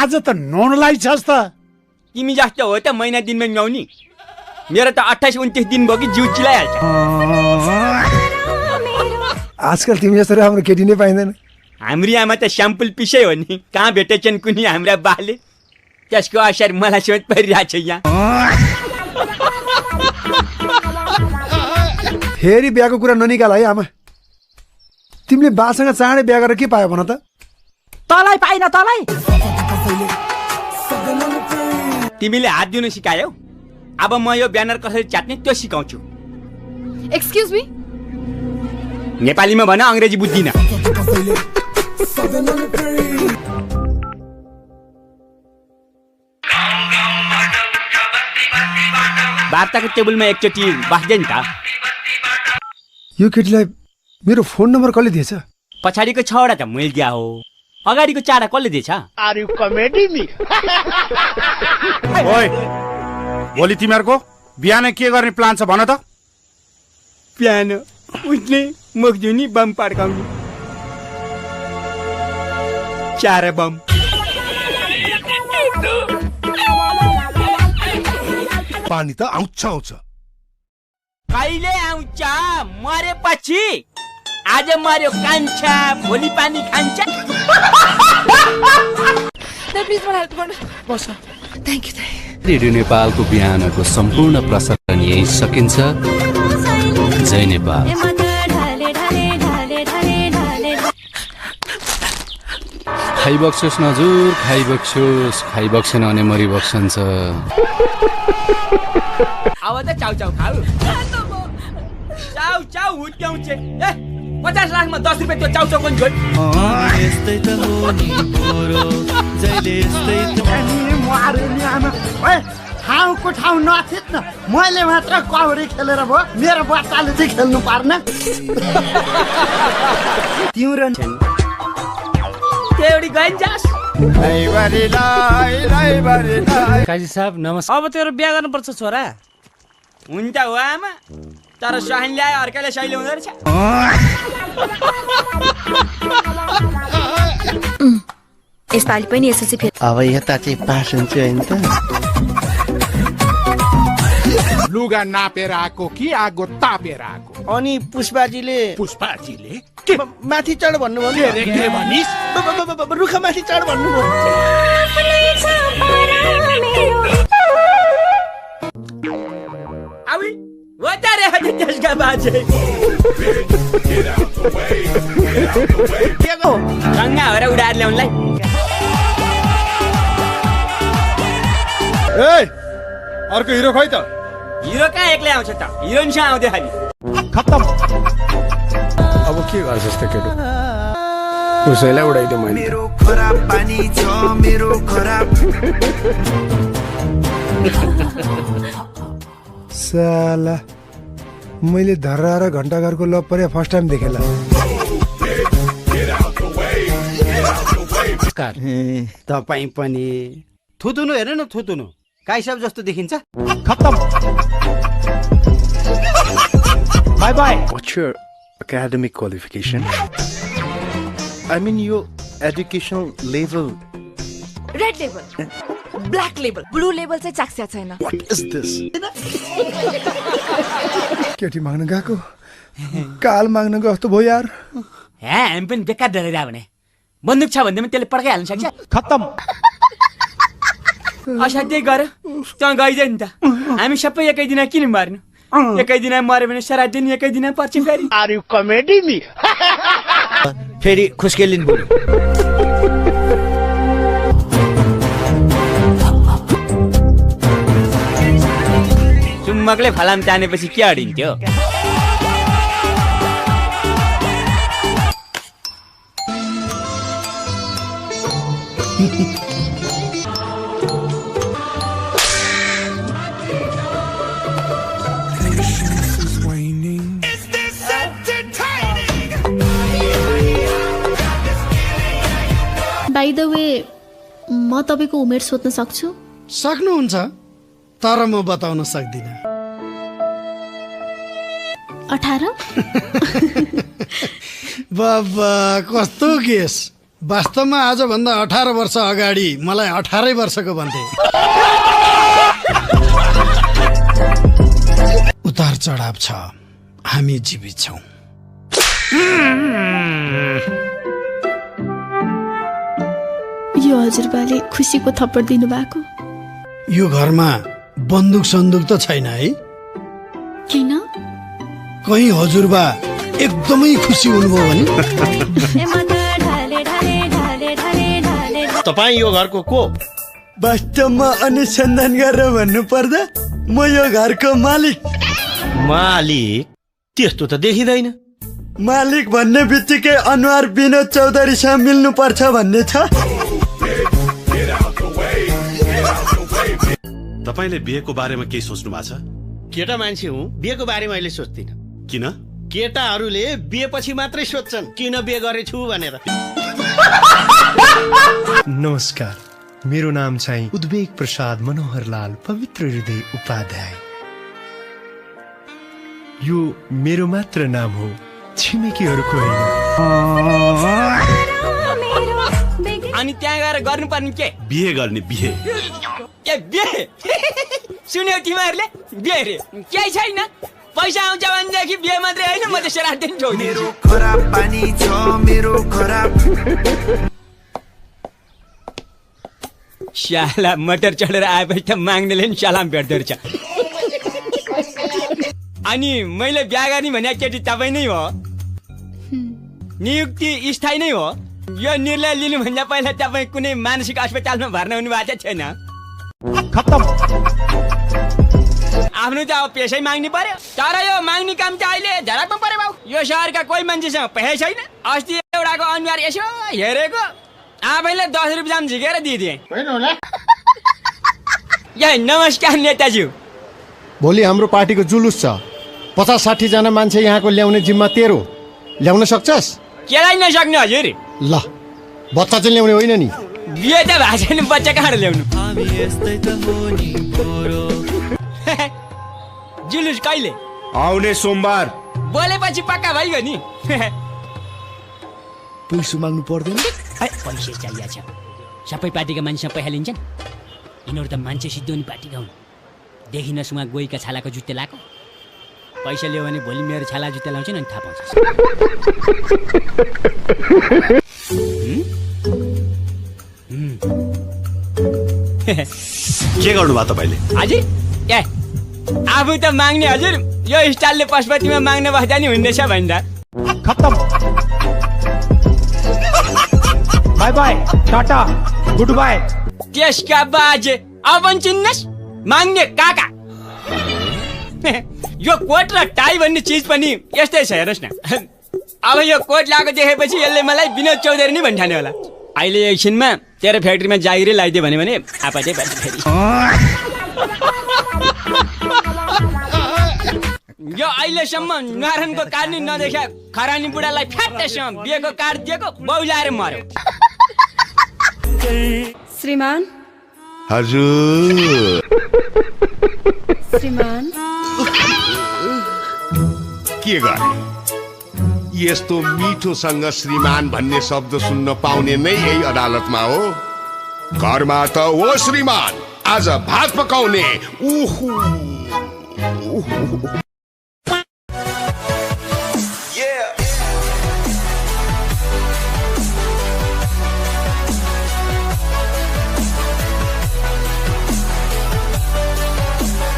आज त नौनलाई छस् त। तिमी जस्तो हो त महिना दिनमा नुहाउने। मेरो त 28-29 दिन भयो कि जिउ चिलाइहाल्छ। आजकल तिमी जस्तो राम्रो केटी नै पाइँदैन। हाम्रो आमा त स्याम्पल पिसै हो नि। कहाँ भेटेछन् कुनै हाम्रा बाले। त्यसको असर मलाई सोच परिरहेको छ यहाँ। फेरि बिहाको कुरा ननिकाल है आमा। तिमीले बासँग चाँडै बिहा गरेर के पायो भन त? तँलाई पाइन तँलाई। तिमीले हात दिनु सिकायौ। अब म यो ब्यानर कसरी च्यात्ने त्यो सिकाउँछु। Excuse me. नेपालीमा भन, अंग्रेजी बुझ्दिन। वार्ताको टेबलमा एकचोटि बस्दै नि त। यो केटीलाई मेरो फोन नम्बर कसले दिएछ? पछाडिको 6 वटा त मैले दिया हो। अगाडिको 4 कसले दिएछ? Are you comedy me? ओइ, भोलि तिमीहरूको बिहान के गर्ने प्लान छ भन त? बिहान उठ्ने, मुख धुने, बम पड्काउने। 4 बम। पानी त आउँछ। कहिले आउँछ? मरेपछि। आज मर्यो कान्छा, भोलि पानी खान्छ। प्लिज मलाई हेल्प गर्नु। बस। Thank you. रेडियो नेपालको बिहानको सम्पूर्ण प्रसारण यही सकिन्छ। जय नेपाल। खाइबक्सोस् नजुर, खाइबक्सेन भने मरिबक्सन्छ। अब त चाउ चाउ खाऊ। चाउ चाउ हुट्याउँछ। 50 लाखमा 10 रुपियाँ त्यो चाउ चाउ पनि छोड। यस्तै त हो नि पोरो, जहिले यस्तै त मारे नि आमा। ओए ठाउँको ठाउँ नथित न। मैले मात्र कौडी खेलेर भयो, मेरो बच्चाले चाहिँ खेल्नु पर्न। तिम्रो एउटी गइन्जास। काजी साहब नमस्कार। अब तेरो बिहा गर्नुपर्छ छोरा। हुन्छ हो आमा, तर सहान ल्याए अर्काले सहिले हुँदो रहेछ। यसपालि पनि एसएलसी फेल। अब यता चाहिँ पास हुन्छ हैन त? लुगा नापेर आएको कि आगो तापेर आएको? अनि पुष्पाजीले के माथि चढ भन्नुभयो। के भनिस्? रुख माथि चढ भन्नुभयो। आवी वतारे हटे त्यसका बाजे। के गो? गङ्गा हो र उडाएर ल्याउनलाई। ए, अर्को हिरो खोइ त। हिरो कहाँ एक्लै आउँछ त? हिरोइनसँग आउँदै खाली। खत्तम। अब के गर्छस् त केटो? उसैलाई उडाइदियो मैले। मेरो खराब पानी छ, मेरो खराब। साला मैले धर्रा र घण्टाघरको लभ परे फर्स्ट टाइम देखेला। नमस्कार। तपाईँ पनि थुतुनु हेर न, थुतुनु काइसाब जस्तो देखिन्छ। खत्तम। Bye bye. What's your academic qualification? I mean your educational level. Red level, black level, blue level चाहिँ चाख्या छैन। What is this? केटी माग्न गएको काल माग्न गएको भयो यार। हामी पनि बेकार डरेर भने बन्दुक छ भन्दैमा त्यसले पड्काइहाल्नु सक्छ। खत्तम। असाध्यै गर त्यहाँ गइदियो नि त। हामी सबै एकै दिन किन मर्नु? एकै दिन मऱ्यो भने सारा दिन एकै दिन पर्छ फेरि। Are you comedy me? फेरि खुस्केलिन बोल्यो। चुम्बकले फलाम तानेपछि के अडिन्थ्यो? बाइ द वे, म तपाईको उमेर सोध्न सक्छु? सक्नुहुन्छ, तर म बताउन सक्दिन। 18? बाबा कस्तो केस। वास्तवमा आजभन्दा 18 वर्ष अगाडि मलाई 18 वर्षको भन्थे। उतार चढाव छ, हामी जीवित छौँ। यो हजुरबाले खुसीको थप्पड दिनुभएको? यो घरमा बन्दुक सन्दुक त छैन है? किन? कहीँ हजुरबा एकदमै खुसी हुनुभयो भने? तपाईँ यो घरको को? वास्तवमा अनुसन्धान गरेर भन्नु पर्दा म यो घरको मालिक। मालिक? त्यस्तो त देखिँदैन। मालिक भन्ने बित्तिकै अनुहार विनोद चौधरीसँग मिल्नु पर्छ भन्ने छ। तपाईँले बिहेको बारेमा केही सोच्नु भएको छ? केटा मान्छे हुँ, बिहेको बारेमा अहिले सोच्दिनँ। किन? केटाहरूले बिहेपछि मात्रै सोध्छन् किन बिहे गरेछु भनेर। नमस्कार, मेरो नाम चाहिँ उद्वेग प्रसाद मनोहरलाल पवित्र हृदय उपाध्याय। यो मेरो मात्र नाम हो, छिमेकीहरूको होइन। अनि त्यहाँ गएर गर्नुपर्ने के? बिहे गर्ने, बिहे। के बिहे? सुन्यौ तिमीहरूले? बिहे रे केही छैन। पैसा आउँछ भनेदेखि बिहे मात्रै होइन, म त श्राद्ध पनि छोड्दिन्छु। खराब पानी छ मेरो खराब। शाला मटर चढेर आएपछि त माग्नेले नि सलाम भेट्दो रहेछ। अनि मैले बिहा गर्ने भने केटी तपाईँ नै हो? नियुक्ति स्थायी नै हो? यो निर्णय लिनुभन्दा पहिला तपाईँ कुनै मानसिक अस्पतालमा भर्ना हुनु भएको छैन? आफ्नो त अब पैसै माग्नु पर्यो। तर यो माग्ने काम त अहिले झराकमा पर्यो बाउ। यो सहरका कोही मान्छेसँग पैसै छैन। अस्ति एउटाको अनुहार यसो हेरेको आफैले 10 रुपियाँ झिकेर दिइदिए। नमस्कार नेताज्यू। भोलि हाम्रो पार्टीको जुलुस छ, 50-60 जना मान्छे यहाँको ल्याउने जिम्मा तेरो। ल्याउन सक्छस्? केलाई नसक्ने हजुर? ल, बच्चा चाहिँ ल्याउने होइन नि? बिहे त भएको छैन, बच्चा कहाँ ल्याउनु? जुलुस कहिले? आउने सोमबार। बोलेपछि पक्का भइगयो नि। पैसा माग्नु पर्दैन? पैसा चाहिएको छ। सबै पार्टीका मान्छेसँग पैसा लिन्छन्। यिनीहरू त मान्छे सिद्धोनी पार्टीका हुन्। देखि नसुमा गोहीका छालाको जुत्ते लाएको। पैसा ल्यायो भने भोलि मेरो छाला जुत्ता लाउँछ नि, थाहा पाउँछ। के गर्नु भयो तपाईँले? हजुर ए आफू त माग्ने हजुर, यो स्टाइलले पशुपतिमा माग्न बस्दा नि हुँदैछ भन्दा। खत्तम। By by, Tata, good by. त्यसका बाजे अब चिन्नस् माग्ने काका। यो कोट र टाई भन्ने चिज पनि यस्तै छ, हेर्नुहोस् न। अब यो कोट लगाएको देखेपछि यसले मलाई विनोद चौधरी नै भन्ठाने होला। अहिले एकछिनमा तेरो फ्याक्ट्रीमा जागिरै लगाइदियो भने आपतै पर्छ फेरि। यो अहिलेसम्म नारायणको कार्ड नदेखा खरानी बुढालाई फ्याट्टेसँग बिहेको कार्ड दिएको बौलाएर मर्यो। श्रीमान। हजुर। श्रीमान। के गर्ने? यस्तो मिठोसँग श्रीमान भन्ने शब्द सुन्न पाउने नै यही अदालतमा हो। घरमा त हो श्रीमान, आज भात पकाउने।